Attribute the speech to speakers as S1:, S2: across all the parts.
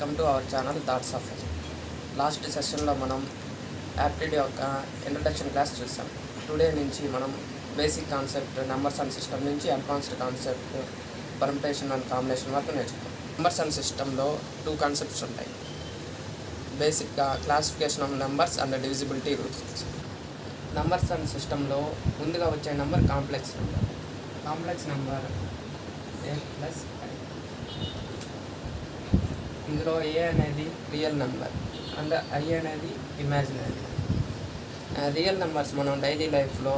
S1: Welcome to our channel thoughts of ఎజు. Last సెషన్లో మనం aptitude యొక్క ఇంట్రడక్షన్ క్లాస్ చూసాం. టుడే నుంచి మనం basic concept numbers and system నుంచి advanced concept permutation and combination వరకు నేర్చుకుంటాం. నెంబర్స్ అండ్ సిస్టంలో 2 కాన్సెప్ట్స్ ఉంటాయి. బేసిక్గా classification of numbers and divisibility rules. Numbers and సిస్టంలో ముందుగా వచ్చే number complex number. Complex number a+i. ఇందులో ఏ అనేది రియల్ నెంబర్ అండ్ ఐ అనేది ఇమాజినరీ. రియల్ నెంబర్స్ మనం డైలీ లైఫ్లో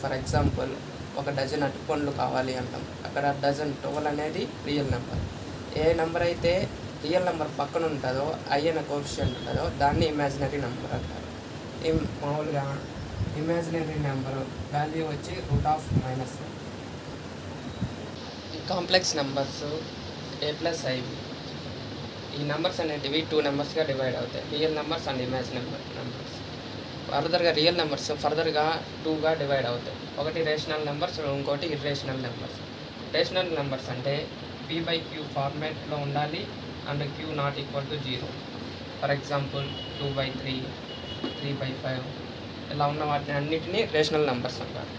S1: ఫర్ ఎగ్జాంపుల్ ఒక డజన్ అరటిపండ్లు కావాలి అంటాం, అక్కడ డజన్ 12 అనేది రియల్ నెంబర్. ఏ నెంబర్ అయితే రియల్ నెంబర్ పక్కన ఉంటుందో ఐ అనే కోఎఫిషియంట్ ఉంటుందో దాన్ని ఇమాజినరీ నెంబర్ అంటారు. మామూలుగా ఇమాజినరీ నెంబర్ వాల్యూ వచ్చి √-1. ఈ కాంప్లెక్స్ నెంబర్స్ a+i. ఈ నెంబర్స్ అనేటివి 2 నెంబర్స్గా డివైడ్ అవుతాయి, real numbers and imaginary numbers. ఫర్దర్గా రియల్ నెంబర్స్ ఫర్దర్గా 2గా డివైడ్ అవుతాయి. ఒకటి రేషనల్ నెంబర్స్, ఇంకోటి ఇర్రేషనల్ నెంబర్స్. రేషనల్ నెంబర్స్ అంటే p/q ఫార్మాట్లో ఉండాలి అండ్ q ≠ 0. ఫర్ ఎగ్జాంపుల్ 2/3, 3/5 ఇలా ఉన్న వాటిని అన్నిటినీ రేషనల్ నెంబర్స్ అంటారు.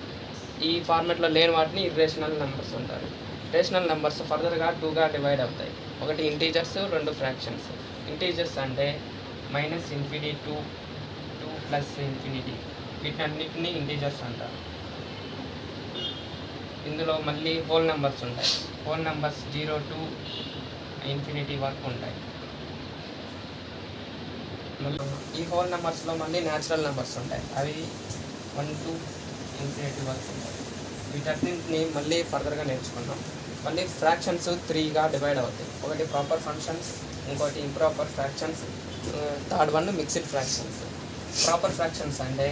S1: ఈ ఫార్మాట్లో లేని వాటిని ఇర్రేషనల్ నెంబర్స్ అంటారు. రేషనల్ నెంబర్స్ ఫర్దర్గా 2గా డివైడ్ అవుతాయి. ఒకటి ఇంటీజర్స్, 2 ఫ్రాక్షన్స్. ఇంటీజర్స్ అంటే -∞ to 2 + ∞, వీటిని అన్నిటినీ ఇంటీజర్స్ అంటారు. ఇందులో మళ్ళీ హోల్ నెంబర్స్ ఉంటాయి. హోల్ నెంబర్స్ 0 to ∞ వరకు ఉంటాయి. ఈ హోల్ నెంబర్స్లో మళ్ళీ న్యాచురల్ నెంబర్స్ ఉంటాయి, అవి 1 to ∞ వరకు ఉంటాయి. వీటన్నింటినీ మళ్ళీ ఫర్దర్గా నేర్చుకున్నాం. మళ్ళీ ఫ్రాక్షన్స్ 3గా డివైడ్ అవుతాయి. ఒకటి ప్రాపర్ ఫంక్షన్స్, ఇంకోటి improper fractions, third one mixed fractions. Proper fractions అంటే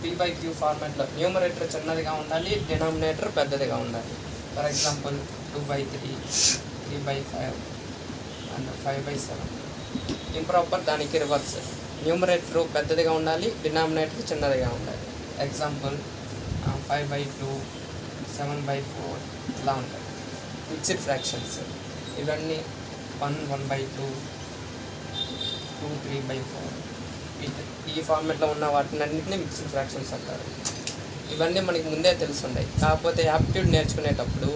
S1: p/q ఫార్మాట్లో న్యూమరేటర్ చిన్నదిగా ఉండాలి, డినామినేటర్ పెద్దదిగా ఉండాలి. For example 2/3, 3/5 and 5/7. ఇంప్రాపర్ దానికి రివర్స్, న్యూమరేటర్ పెద్దదిగా ఉండాలి, డినామినేటర్ చిన్నదిగా ఉండాలి. ఎగ్జాంపుల్ 5/2, 7/4 ఇలా ఉంటాయి. మిక్స్డ్ ఫ్రాక్షన్స్ ఇవన్నీ 1/2, 2, 3/4 ఈ ఫార్మాట్లో ఉన్న వాటిని అన్నింటినీ మిక్స్డ్ ఫ్రాక్షన్స్ అంటారు. ఇవన్నీ మనకి ముందే తెలుసుంటాయి, కాకపోతే యాప్టిట్యూడ్ నేర్చుకునేటప్పుడు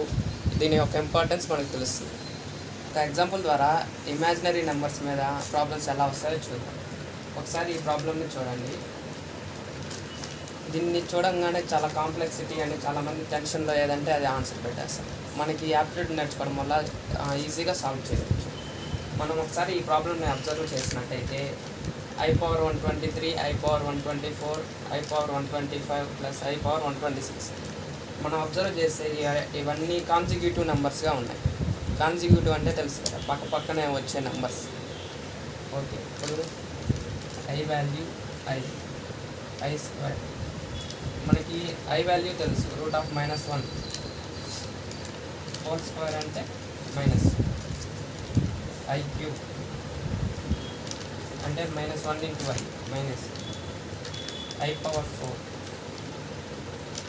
S1: దీని యొక్క ఇంపార్టెన్స్ మనకు తెలుస్తుంది. ఒక ఎగ్జాంపుల్ ద్వారా ఇమాజినరీ నెంబర్స్ మీద ప్రాబ్లమ్స్ ఎలా వస్తాయో చూద్దాం. ఒకసారి ఈ ప్రాబ్లమ్ని చూడండి. దీన్ని చూడంగానే చాలా కాంప్లెక్సిటీ అని చాలామంది టెన్షన్లో ఏదంటే అది ఆన్సర్ పెట్టేస్తాం. మనకి యాప్టిట్యూడ్ నేర్చుకోవడం వల్ల ఈజీగా సాల్వ్ చేయవచ్చు. మనం ఒకసారి ఈ ప్రాబ్లమ్ని అబ్జర్వ్ చేసినట్టయితే i⁻123, i⁻124, i⁻125 + i⁻126. మనం అబ్జర్వ్ చేస్తే ఇవన్నీ కాన్సిక్యూటివ్ నెంబర్స్గా ఉన్నాయి. కాన్సిక్యూటివ్ అంటే తెలుసు కదా, పక్క పక్కనే వచ్చే నెంబర్స్. ఓకే, ఇప్పుడు i వాల్యూ i². మనకి i వాల్యూ తెలుసు, √-1 హోల్ స్క్వేర్ అంటే -i³ అంటే -1 × i, i⁻4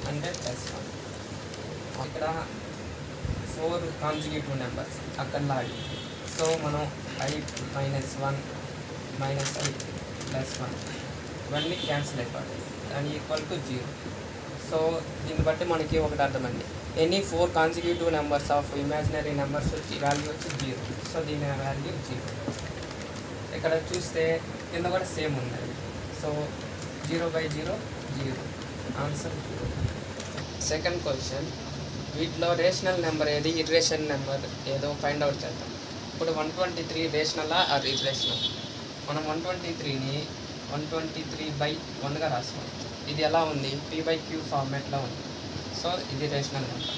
S1: అంటే +1. ఇక్కడ 4 కాన్సిక్యూటివ్ నెంబర్స్ అక్కడ లాగి, సో మనం i-1 -i+1 ఇవన్నీ క్యాన్సిల్ అయిపోతాయి, దాని =0. సో దీన్ని బట్టి మనకి ఒకటి అర్థమైంది, any 4 consecutive numbers of imaginary numbers value వచ్చి 0. సో దీని వాల్యూ 0. ఇక్కడ చూస్తే కింద కూడా సేమ్ ఉంది, సో 0/0 0, ఆన్సర్ 0. సెకండ్ క్వశ్చన్, వీటిలో రేషనల్ నెంబర్ ఏది, ఇర్రేషనల్ నెంబర్ ఏదో ఫైండ్ అవుట్ చేద్దాం. ఇప్పుడు 123 రేషనలా ఆర్ ఇర్రేషనల్? మనం 123ని 123/1గా రాస్తాం. ఇది ఎలా ఉంది, p/q ఫార్మాట్లో ఉంది, సో ఇది రేషనల్ నెంబర్.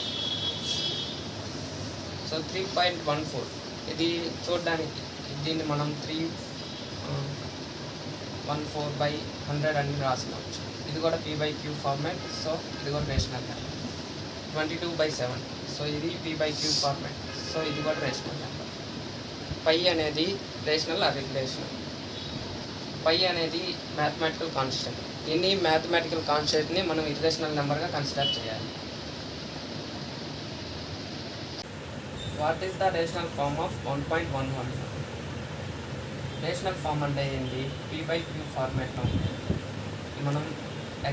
S1: సో 3.14 ఇది చూడడానికి, దీన్ని మనం 314/100 అని రాసుకోవచ్చు. ఇది కూడా p/q ఫార్మాట్, సో ఇది కూడా రేషనల్ నెంబర్. 22/7, సో ఇది p/q ఫార్మాట్, సో ఇది కూడా రేషనల్ నెంబర్. పై అనేది రేషనల్ ఆర్ ఇర్రేషనల్? పై అనేది మ్యాథమెటికల్ కాన్స్టెంట్. దీన్ని మ్యాథమెటికల్ కాన్స్టెంట్ని మనం ఇర్రేషనల్ నెంబర్గా కన్సిడర్ చేయాలి. What is the rational form of 1.11? Rational form అంటే ఏంటి? p/q ఫార్మాట్లో ఉంది. మనం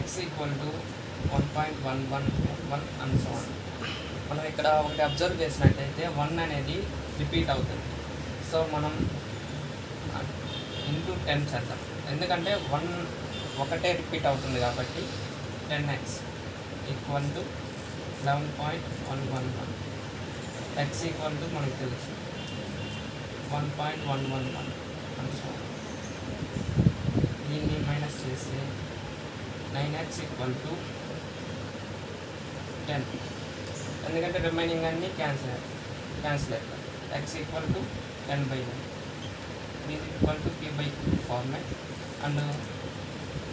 S1: x equal to 1.11 and so on. మనం ఇక్కడ ఒకటి అబ్జర్వ్ చేసినట్టయితే 1 అనేది రిపీట్ అవుతుంది. సో మనం ఇంటూ 10 చేద్దాం, ఎందుకంటే 1 ఒకటే రిపీట్ అవుతుంది కాబట్టి 10x equal to 11.111. x equal to మనకు తెలుసు 1.111 అండ్ సో ఆన్. దీన్ని మైనస్ చేస్తే 9x ఈక్వల్ టు 10, ఎందుకంటే రిమైనింగ్ అన్నీ క్యాన్సిల్ అవుతాయి. x equal to 10/9. this is equal to p/q format and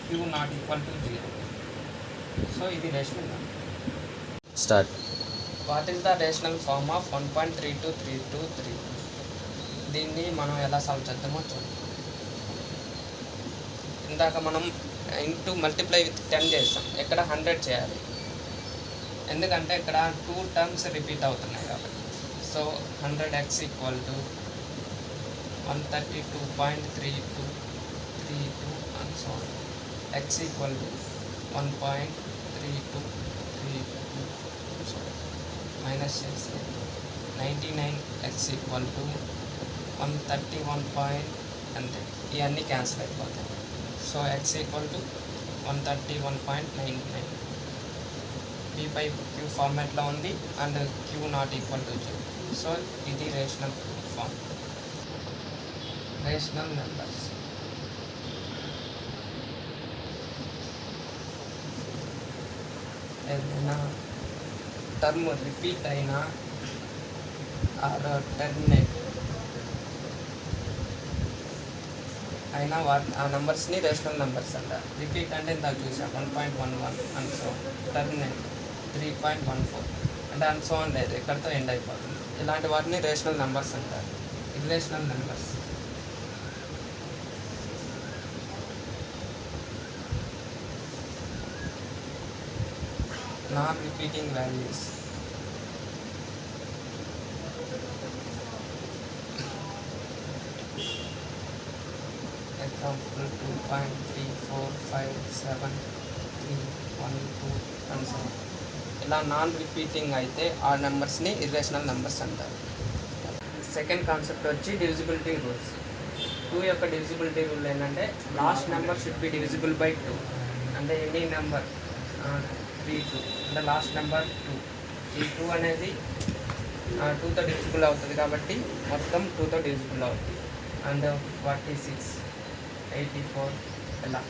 S1: q not equal to 0. So ఇది rational number.
S2: Start.
S1: What is the rational form of 1.323232? దీన్ని మనం ఎలా solve చేద్దామో చూడండి. ఇందాక మనం ఇంటూ మల్టిప్లై విత్ 10 చేస్తాం, ఇక్కడ 100 చేయాలి, ఎందుకంటే ఇక్కడ 2 టర్మ్స్ రిపీట్ అవుతున్నాయి కాబట్టి. So 100x equal to 132.3232 and so on. x equal to 1.3232 so minus 99x equal to 131 అంతే, ఇవన్నీ క్యాన్సిల్ అయిపోతాయి. So x equal to 131.99. p/q ఫార్మాట్లో ఉంది and q not equal to 0. So ఇది రేషనల్ ఫార్మ్. రేషనల్ నెంబర్స్ ఏదైనా term repeat అయినా are terminate అయినా ఆ నెంబర్స్ని రేషనల్ నెంబర్స్ అంటారు. రిపీట్ అంటే ఇందాక చూసాం 1.11 అండ్ సో టర్మినేట్ 3.14 అంటే అండ్ సో అని లేదు, ఇక్కడితో ఎండ్ అయిపోతుంది. ఇలాంటి వాటిని రేషనల్ నెంబర్స్ అంటారు. Irrational numbers non-repeating values. Example 2.345731 and so on. ఇలా నాన్ రిపీటింగ్ అయితే ఆ నెంబర్స్ని ఇర్రేషనల్ నెంబర్స్ అంటారు. సెకండ్ కాన్సెప్ట్ వచ్చి డివిజిబిలిటీ రూల్స్. 2 యొక్క డివిజిబిలిటీ రూల్ ఏంటంటే last number should be divisible by 2. అంటే ఎనీ నెంబర్ 32 అంటే లాస్ట్ నెంబర్ 2. ఈ 2 అనేది 2తో డివిజిబుల్ అవుతుంది కాబట్టి మొత్తం 2తో డివిజిబుల్ అవుతుంది. అండ్ 46, 84 ఇలా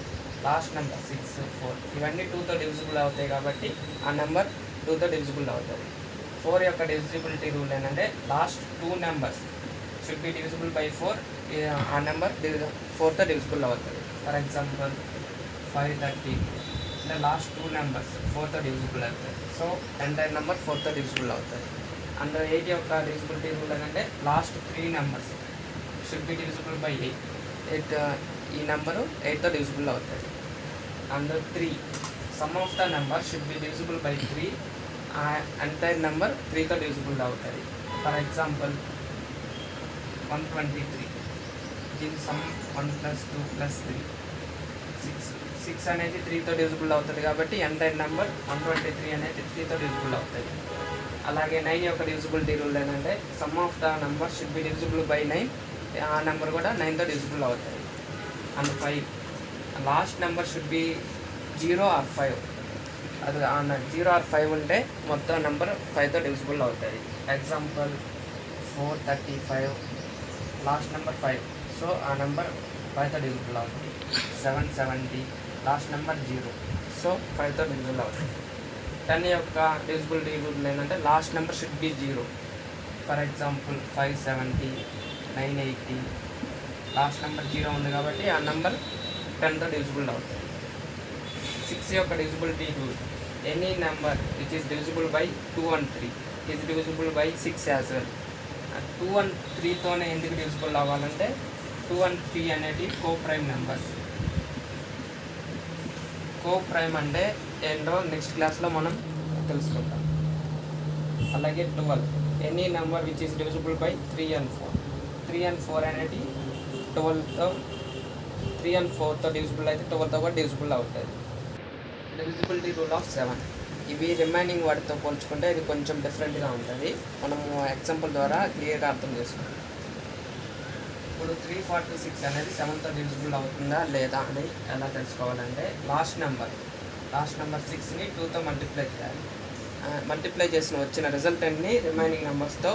S1: లాస్ట్ నెంబర్ 6, 4 ఇవన్నీ 2తో డివిజిబుల్ అవుతాయి కాబట్టి ఆ నెంబర్ 2తో డివిజిబుల్ అవుతుంది. 4 యొక్క డివిజిబిలిటీ రూల్ ఏంటంటే last 2 numbers should be divisible by 4. ఆ నెంబర్ 4తో డివిజిబుల్ అవుతుంది. ఫర్ ఎగ్జాంపుల్ 530 అంటే లాస్ట్ 2 నెంబర్స్ 4తో డివిజిబుల్ అవుతాయి. సో ఎంటైర్ నెంబర్ 4తో డివిజిబుల్ అవుతుంది. అండ్ 8 యొక్క డివిజిబిలిటీ రూల్ ఏంటంటే last 3 numbers should be divisible by 8. ఈ నెంబరు 8తో డివిజిబుల్ అవుతుంది. And 3 sum of the number should be divisible by 3. Entire number 3తో డివిజిబుల్ అవుతుంది. ఫర్ ఎగ్జాంపుల్ 123 దీని సమ్ 1 + 2 + 3 6 అనేది 3తో డివిజిబుల్ అవుతుంది కాబట్టి ఎంటైర్ నెంబర్ 123 అనేది 3తో డివిజిబుల్ అవుతుంది. అలాగే 9 యొక్క డివిజిబిలిటీ రూల్ ఏంటంటే sum of the number should be divisible by 9. ఆ నెంబర్ కూడా 9తో డివిజిబుల్ అవుతుంది. And 5 last number should B 0 or 5. అది 0 or 5 ఉంటే మొత్తం నెంబర్ 5తో డివిజిబుల్ అవుతుంది. Example 435 last number 5. సో ఆ నెంబర్ 5తో డివిజిబుల్ అవుతుంది. 770 లాస్ట్ నెంబర్ 0. సో 5తో డివిజిబుల్ అవుతుంది. 10 యొక్క డివిజిబిలిటీ రూల్ ఏంటంటే last number should B 0. For example 570, 980 last number 0 ఉంది కాబట్టి ఆ నెంబర్ 10తో డివిజిబుల్ అవుతుంది. 6 యొక్క divisibility rule any number which is divisible by 2 and 3 is divisible by 6 as well. 2 and 3తోనే ఎందుకు divisible అవ్వాలంటే 2 and 3 అనేది కోప్రైమ్ నెంబర్స్. కోప్రైమ్ అంటే ఏంటో నెక్స్ట్ క్లాస్లో మనం తెలుసుకుంటాం. అలాగే 12 any number which is divisible by 3 and 4. 3 and 4 అనేది 12తో 3 and 4తో డివిజిబుల్ అయితే 12తో కూడా డివిజిబుల్ అవుతుంది. డివిజిబిలిటీ రూల్ ఆఫ్ 7 ఇవి రిమైనింగ్ వాటితో పోల్చుకుంటే ఇది కొంచెం డిఫరెంట్గా ఉంటుంది. మనము ఎగ్జాంపుల్ ద్వారా క్లియర్గా అర్థం చేసుకుంటాం. ఇప్పుడు 346 అనేది 7తో డివిజిబుల్ అవుతుందా లేదా అని ఎలా తెలుసుకోవాలంటే లాస్ట్ నెంబర్ 6ని 2తో మల్టిప్లై చేయాలి. మల్టిప్లై చేసిన వచ్చిన రిజల్టెంట్ని రిమైనింగ్ నెంబర్స్తో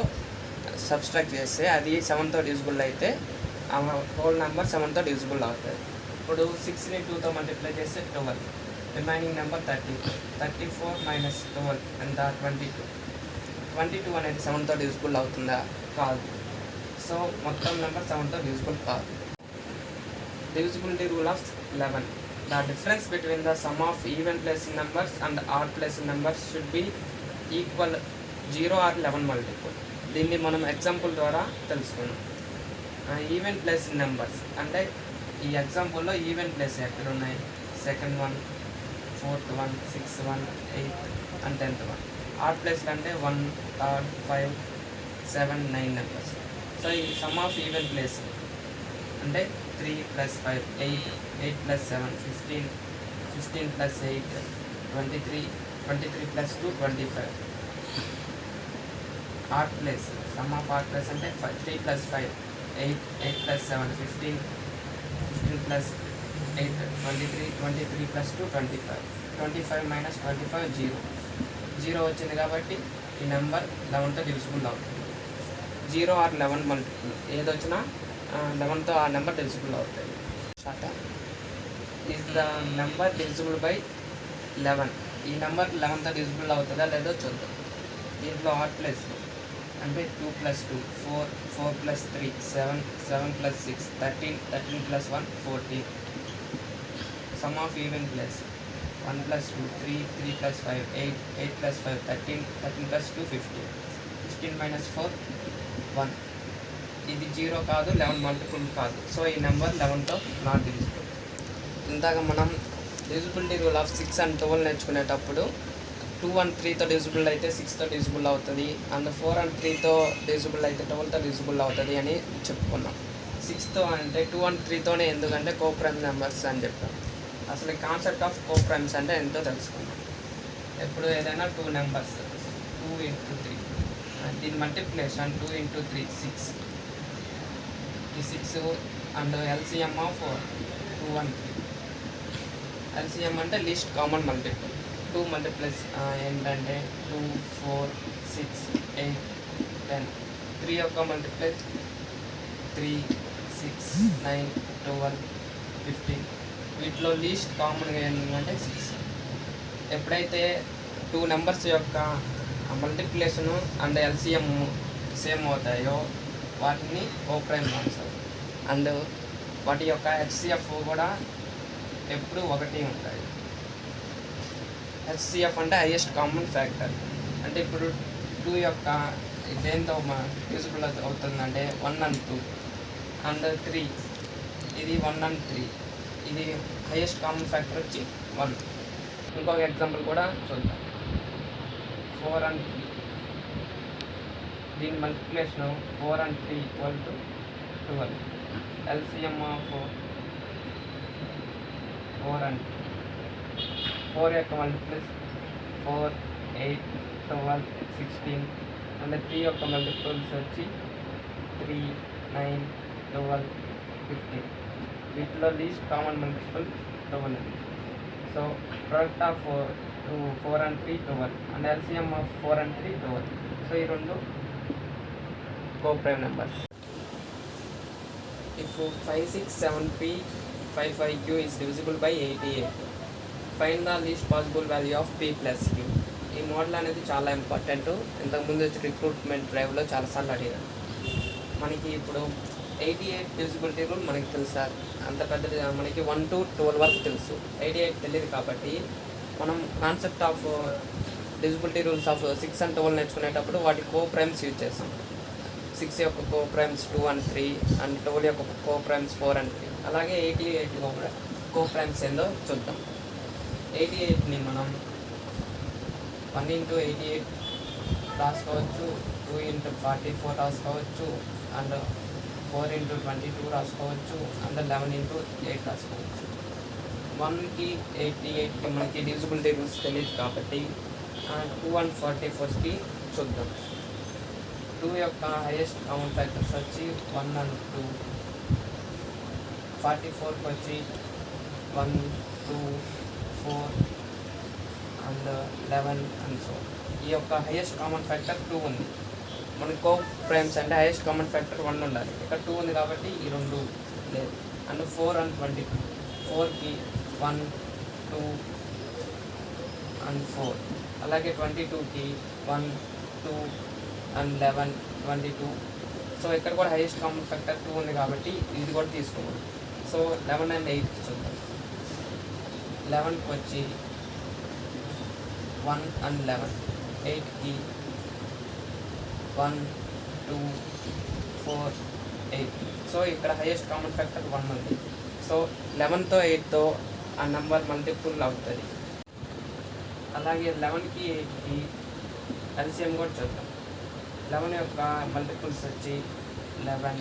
S1: సబ్స్ట్రాక్ట్ చేస్తే అది 7తో డివిజిబుల్ అయితే ఆ హోల్ నెంబర్ 7తో డివిజిబుల్ అవుతుంది. ఇప్పుడు 6ని 2తో మల్టిప్లై చేస్తే 12, రిమైనింగ్ నెంబర్ 34 మైనస్ 12 ఎంత 22 అనేది 7తో డివిజిబుల్ అవుతుందా? కాదు. సో మొత్తం నెంబర్ 7తో డివిజిబుల్ కాదు. Divisibility rule of 11 the difference between the sum of even placing numbers and odd placing numbers should B equal 0 or 11 multiple. దీన్ని మనం ఎగ్జాంపుల్ ద్వారా తెలుసుకున్నాం. ఈవెన్ ప్లేసింగ్ నెంబర్స్ అంటే ఈ ఎగ్జాంపుల్లో ఈవెన్ ప్లేస్ ఎక్కడ ఉన్నాయి? Second 1, 4th 1, 6th 1, 8th and 10th 1. Add ప్లేస్లు అంటే 1, 3, 5, 7, 9 నెంబర్స్. సో ఈ సమ్ ఆఫ్ ఈవెన్ ప్లేస్ అంటే 3 + 5 8, 8 + 7 15, 15 + 8 23, 23 + 2 25. Odd place sum of odd place అంటే 3 + 5 8, 8 + 7 15, 15 + 8 23, 23 + 2 25. 25 - 25 0 వచ్చింది కాబట్టి ఈ నెంబర్ 11తో డివిజిబుల్ అవుతుంది. 0 or 11 మల్టిపుల్ ఏది వచ్చినా 11తో ఆ నెంబర్ డివిజిబుల్ అవుతుంది. Is the number divisible by 11. ఈ నెంబర్ 11తో డివిజిబుల్ అవుతుందా లేదో చూద్దాం. దీంట్లో ఆడ్ ప్లేస్ అంటే 2 + 2 4, 4 + 3 7, 7 + 6 13, 13 + 1 14. Some of even place 1 + 2 3, 3 + 5 8, 8 + 5 13, 13 + 2 15, 15 - 4 1. ఇది 0 కాదు, 11 మల్టిపుల్ కాదు. సో ఈ నెంబర్ 11తో నాట్ డివిజిబుల్. ఇందాక మనం డివిజిబిలిటీ రూల్ ఆఫ్ 6 and 12 నేర్చుకునేటప్పుడు 2 and 3తో డివిజిబుల్ అయితే 6తో డివిజిబుల్ అవుతుంది, అండ్ 4 and 3తో డివిజిబుల్ అయితే 12తో డివిజిబుల్ అవుతుంది అని చెప్పుకున్నాం. 6తో అంటే 2 and 3తోనే, ఎందుకంటే కోప్రైమ్ నెంబర్స్ అని చెప్పాం. అసలు కాన్సెప్ట్ ఆఫ్ కోప్రైమ్స్ అంటే ఎంతో తెలుసుకున్నాం. ఎప్పుడు ఏదైనా 2 నెంబర్స్ 2 × 3 దీని మల్టిప్లికేషన్ 2 × 3 6. ఈ 6 and LCM of 2 and 3. LCM అంటే లీస్ట్ కామన్ మల్టిపుల్. 2 మల్టిప్లస్ ఏంటంటే 2, 4, 6, 8, 10. 3 యొక్క మల్టిప్లస్ 3, 6, 9, 12, 15. వీటిలో లీస్ట్ కామన్గా ఏంటంటే 6. ఎప్పుడైతే 2 నెంబర్స్ యొక్క మల్టిప్లికేషను అండ్ ఎల్సిఎం సేమ్ అవుతాయో వాటిని కోప్రైమ్ ఆన్సర్. అండ్ వాటి యొక్క హెచ్సిఎఫ్ కూడా ఎప్పుడు 1 ఉంటాయి. హెచ్సిఎఫ్ అంటే హైయెస్ట్ కామన్ ఫ్యాక్టర్. అంటే ఇప్పుడు 2 యొక్క దేంతో డివిజిబుల్ అవుతుందంటే 1 and 2 and 3. ఇది 1 and 3. ఇది హైయెస్ట్ కామన్ ఫ్యాక్టర్ వచ్చి 1. ఇంకొక ఎగ్జాంపుల్ కూడా చూద్దాం. 4 and 3. దీని multiplication 4 and 3 = 12. LCM of 4 and 4 యొక్క మల్టిప్లిస్ 4, 8, 12, 16 అండ్ 3 యొక్క మల్టిపుల్స్ వచ్చి 3, 9, 12, 15. వీటిలో least common multiple 12. So product of 4 and 3 12 and LCM of 4 and 3 12. So ఈ రెండు coprime numbers. If 567p 55q is divisible by 88, find the least possible value of p + q. ఈ model అనేది చాలా important. ఇంతకుముందు వచ్చి recruitment డ్రైవ్లో చాలాసార్లు అడిగాను. మనకి ఇప్పుడు 88 డివిజిబిలిటీ రూల్ మనకి తెలుసా? అంత పెద్దది మనకి 1 to 12 వరకు తెలుసు. 88 తెలియదు కాబట్టి మనం concept of divisibility rules of 6 and 12 నేర్చుకునేటప్పుడు వాటి కోప్రైమ్స్ యూజ్ చేస్తాం. 6 యొక్క కోప్రైమ్స్ 2 and 3 అండ్ 12 యొక్క కోప్రైమ్స్ 4 and 3. అలాగే 88 కోప్రైమ్స్ ఏందో చూద్దాం. 88ని మనం 1 × 88 రాసుకోవచ్చు, 2 × 44 రాసుకోవచ్చు, అండ్ 4 into 22 రాసుకోవచ్చు, అండ్ 11 into 8 రాసుకోవచ్చు. 1కి 88కి మనకి డివిజిబిలిటీ రూల్స్ తెలియదు కాబట్టి 2 and 44కి చూద్దాం. 2 యొక్క హైయెస్ట్ కామన్ ఫ్యాక్టర్స్ వచ్చి 1 and 2, 44కి వచ్చి 1, 2, 4 అండ్ 11 అండ్ సో. ఈ యొక్క హైయెస్ట్ కామన్ ఫ్యాక్టర్ 2 ఉంది. మనకి కో ప్రైమ్స్ అంటే హైయెస్ట్ కామన్ ఫ్యాక్టర్ 1 ఉండాలి, ఇక్కడ 2 ఉంది కాబట్టి ఈ 2 లేదు. అండ్ 4 and 22, 4కి 1, 2 and 4. అలాగే 22కి 1, 2 and 11, 22. సో ఇక్కడ కూడా హైయెస్ట్ కామన్ ఫ్యాక్టర్ 2 ఉంది కాబట్టి ఇది కూడా తీసుకోవాలి. సో 11 and 8 చూద్దాం. 11కి వచ్చి 1 and 11, 8కి 1, 2, 4, 8. సో ఇక్కడ హైయెస్ట్ కామన్ ఫ్యాక్టర్ 1 ఉంది. సో 11తో 8తో ఆ నెంబర్ మల్టిపుల్ అవుతుంది. అలాగే 11కి 8కి ఎల్సిఎం కూడా చూద్దాం. 11 యొక్క మల్టిపుల్స్ వచ్చి 11,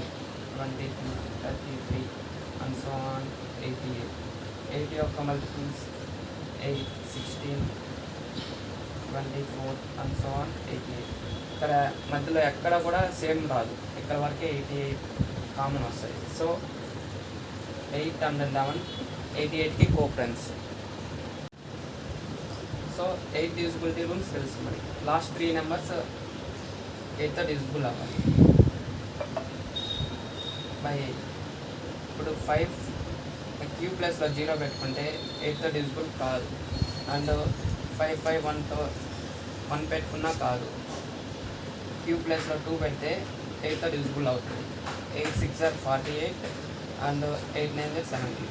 S1: 22, 33 and so on 88. 8 యొక్క మల్టిపుల్స్ 8, 16, 24 and so on 88. ఇక్కడ మధ్యలో ఎక్కడ కూడా సేమ్ రాదు, ఇక్కడ వరకే 88 కామన్ వస్తుంది. సో 8 and 11 88కి coprimes. So 8 divisibility rules తెలుసు మరి. లాస్ట్ 3 నెంబర్స్ 8తో డివిజిబుల్ అవ్వాలి బై 8. ఇప్పుడు 5 క్యూ ప్లస్లో 0 పెట్టుకుంటే 8తో డివిజిబుల్ కాదు. అండ్ 5, 5, 1తో 1 పెట్టుకున్నా కాదు. క్యూ ప్లస్లో 2 పెడితే 8తో డివిజిబుల్ అవుతుంది. 8, 6 are 48 అండ్ 8, 9 are 70.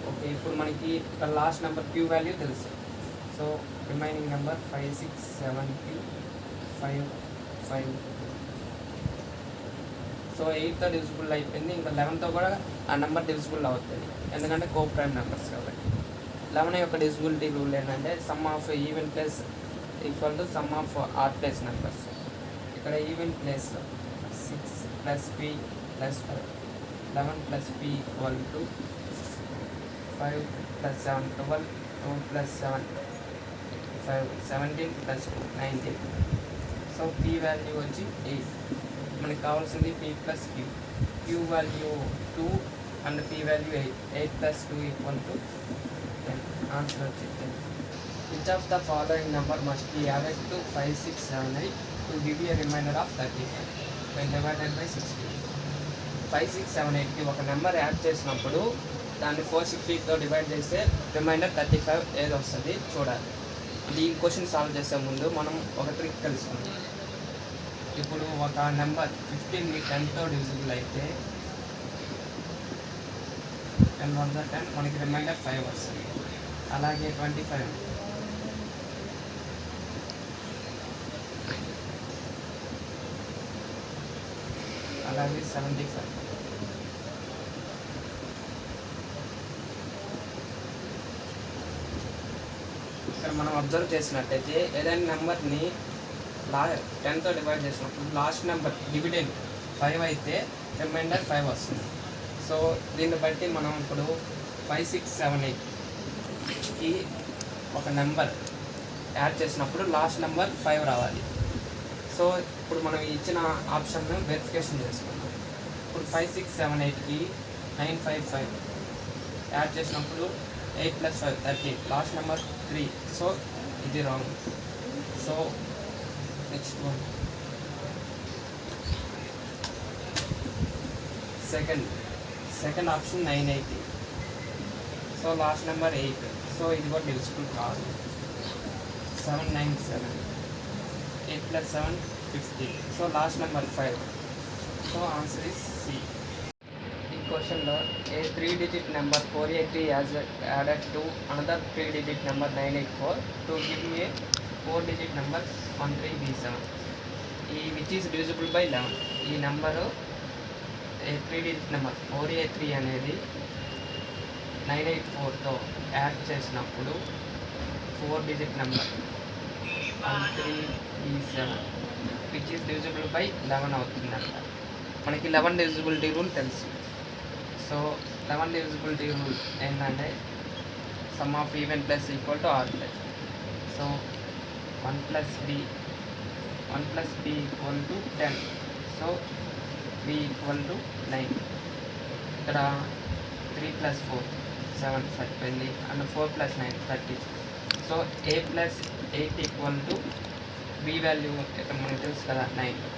S1: ఓకే, ఇప్పుడు మనకి ఇక్కడ లాస్ట్ నెంబర్ క్యూ వాల్యూ తెలుసు. So remaining number 5, 6, 70, 5, 5. సో 8తో డివిజిబుల్ అయిపోయింది. ఇంకా 11తో కూడా ఆ నెంబర్ డివిజిబుల్ అవుతుంది, ఎందుకంటే కో ప్రైమ్ నెంబర్స్ కాబట్టి. 11 యొక్క డివిజిబిలిటీ రూల్ ఏంటంటే sum of even place equal to sum of odd place numbers. ఇక్కడ even place 6 + p + 5, 11 + p equal to 5 + 7, 12, 2 + 7, 5, 17 + 2, 19. So p value వచ్చి 8. మనకి కావాల్సింది p + q. q value 2 and p value 8. 8 + 2 equal to 10. Answer వచ్చి 10. Which of the following number must be added to 5, 6, 7, 8 to give a remainder of 35 when divided by 60. 5, 6, 7, 8కి ఒక number add చేసినప్పుడు దాన్ని 460తో divide చేస్తే reminder 35 ఏది వస్తుంది చూడాలి. ఈ క్వశ్చన్ సాల్వ్ చేసే ముందు మనం ఒక ట్రిక్ తెలుసుకుందాం. ఇప్పుడు ఒక నెంబర్ 15ని 10తో డివిజిబుల్ అయితే 10 × 10 మనకి రిమైండర్ 5 వస్తుంది. అలాగే 25, అలాగే 75. ఇక్కడ మనం అబ్జర్వ్ చేసినట్టయితే ఏదైనా నెంబర్ని 10తో డివైడ్ చేసినప్పుడు లాస్ట్ నెంబర్ డివిడెండ్ 5 అయితే రిమైండర్ 5 వస్తుంది. సో దీన్ని బట్టి మనం ఇప్పుడు 5, 6, 7, 8కి ఒక నెంబర్ యాడ్ చేసినప్పుడు లాస్ట్ నెంబర్ 5 రావాలి. సో ఇప్పుడు మనం ఇచ్చిన ఆప్షన్ను వెరిఫికేషన్ చేసుకుందాం. ఇప్పుడు 5, 6, 7, 8కి 9, 5, 5 యాడ్ చేసినప్పుడు 8 + 5, 13. Last number 3. సో ఇది wrong. So next one second option 980. So last number 8. So ఇది కూడా డివిజిబుల్ కాదు. 7, 9, 7. 8 + 7, 15. So last number 5. So answer is C. ఈ క్వశ్చన్లో a 3-digit number 483 as added to another 3-digit number 984 to give a 4-digit number 13B7. ఈ which is divisible by 11. ఈ number 3-digit number 483 అనేది 984తో add చేసినప్పుడు 4-digit number 13B7 which is divisible by 11 అవుతుందంట. మనకి 11 divisibility rule తెలుసు. So 11 divisibility rule ఏంటంటే sum of even plus equal to or plus. So 1 plus B equal to 10. So B equal to 9. ఇక్కడ 3 plus 4 7 సరిపోయింది. And 4 plus 9 30. So A plus 8 equal to B value ఇక్కడ మనకు తెలుసు కదా 9.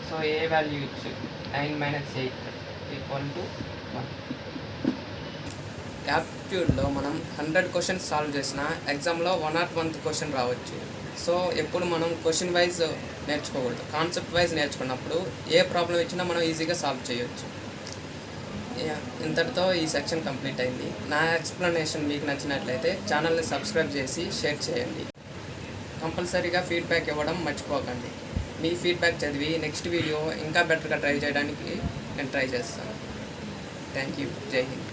S1: So ఏ value ఇచ్చి 9 minus 8 equal to 1. యాప్టిట్యూడ్లో మనం 100 questions solve చేసిన ఎగ్జామ్లో 101th క్వశ్చన్ రావచ్చు. సో ఎప్పుడు మనం క్వశ్చన్ వైజ్ నేర్చుకోకూడదు, కాన్సెప్ట్ వైజ్ నేర్చుకున్నప్పుడు ఏ ప్రాబ్లం ఇచ్చినా మనం ఈజీగా సాల్వ్ చేయొచ్చు. ఇంతటితో ఈ సెక్షన్ కంప్లీట్ అయింది. నా ఎక్స్ప్లెనేషన్ మీకు నచ్చినట్లయితే ఛానల్ని సబ్స్క్రైబ్ చేసి షేర్ చేయండి. కంపల్సరీగా ఫీడ్బ్యాక్ ఇవ్వడం మర్చిపోకండి. మీ ఫీడ్బ్యాక్ చదివి నెక్స్ట్ వీడియో ఇంకా బెటర్గా ట్రై చేయడానికి నేను ట్రై చేస్తాను. Thank you. జై హింద్.